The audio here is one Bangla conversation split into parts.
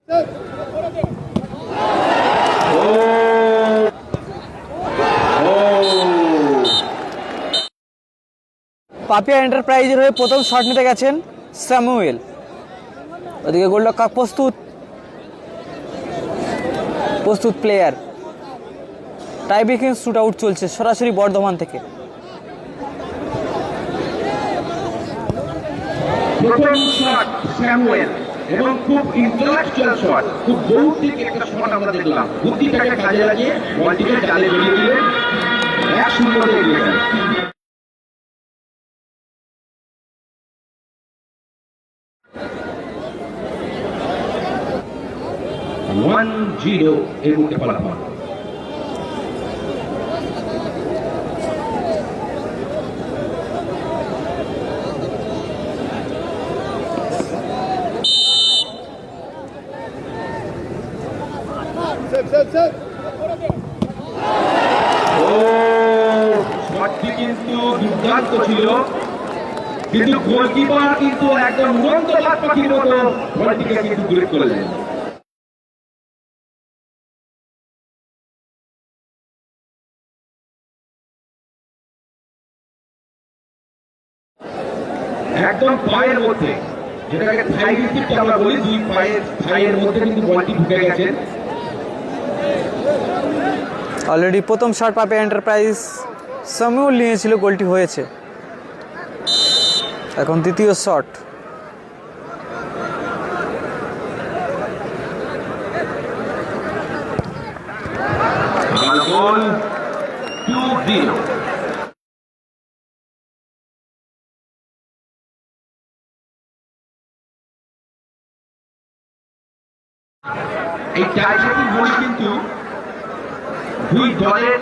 পাপিয়া এন্টারপ্রাইজের হয়ে প্রথম শট নিতে গেছেন স্যামুয়েল। ওদিকে গোলরক্ষক প্রস্তুত player. Tie breaking shootout চলছে সরাসরি বর্ধমান থেকে। প্রথম শট স্যামুয়েল এবং খুব ইন্টেলেকচুয়াল শট, খুব বৌদ্ধিক একটা শট আমরা দেখলাম। বুদ্ধিটাকে কাজে লাগিয়ে বলটিকে জালে বেরিয়ে দিলেন, 1-0 এগিয়ে গেলেন। 1-0 এই মুহূর্তে ফলাফল। শটটি কিন্তু দুর্দান্ত ছিল, কিন্তু গোলকিপার কিন্তু একদম উড়ন্ত বাজ পাখির মতো বলটিকে কিন্তু দূরে করলেন। একদম পায়ের মধ্যে, যেটাকে থাই রিসিপ্ট আমরা বলি, দুই পায়ের থাইয়ের মধ্যে কিন্তু বলটি ঢুকে গেছেন। অলরেডি প্রথম শট পাপিয়া এন্টারপ্রাইজ স্যামুয়েল নিয়েছিল, গোলটি হয়েছে। এখন দ্বিতীয় শট। গোল 2-0। এই টাইব্রেকিং গোল কিন্তু দুই দলের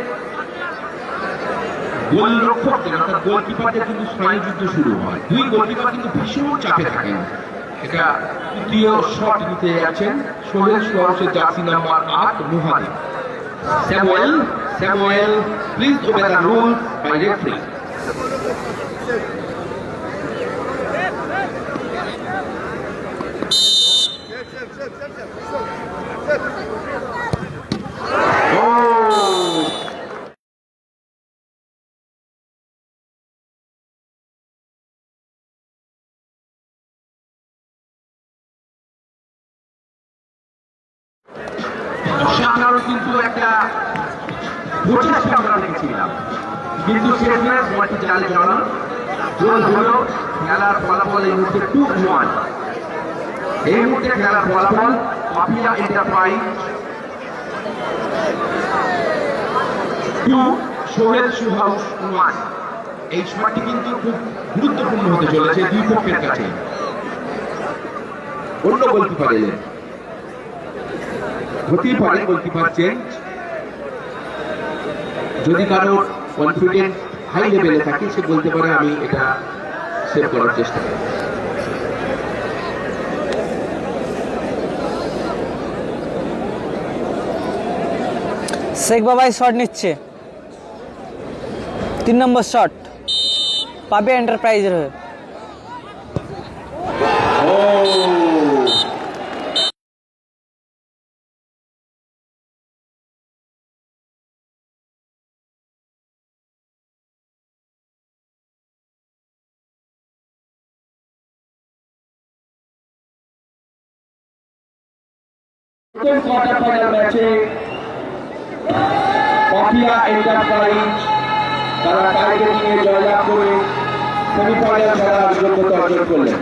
গোলরক্ষকদের অর্থাৎ গোলকিপারদের কিন্তু স্নায়ুযুদ্ধ শুরু হয়। দুই গোলকিপার কিন্তু ভীষণ চাপে থাকেন। এটা তৃতীয় শট নিতে যাচ্ছেন সোহেল সুহাসের jersey number 8 Muhadi. Samuel, please obey the rules by referee. অসাধারণ কিন্তু একটা প্রচেষ্টা আমরা দেখছিলাম, কিন্তু শেষমেশ বলটি জালে জড়ানো। গোল হলো। খেলার ফলাফল এই মুহূর্তে 2-1। এই মুহূর্তে খেলার ফলাফল পাপিয়া এন্টারপ্রাইজ 2, সোহেল সুহাস 1। এই সময়টি কিন্তু খুব গুরুত্বপূর্ণ হতে চলেছে দুই পক্ষের কাছে। অন্য গোলকিপার এলেন, হতেই পারে গোলকিপার চেঞ্জ। যদি কারো কনফিডেন্স হাই লেভেলে থাকে, সে বলতে পারে আমি এটা সেভ করার চেষ্টা করি। শেখ বাবাই শট নিচ্ছে, 3 নম্বর শট পাপিয়া এন্টারপ্রাইজের হয়ে। প্রথম কোয়ার্টার ফাইনাল ম্যাচে পাপিয়া এন্টারপ্রাইজ তারা টাই ব্রেকিংয়ে জয়লাভ করে সেমিফাইনাল খেলার যোগ্যতা অর্জন করলেন।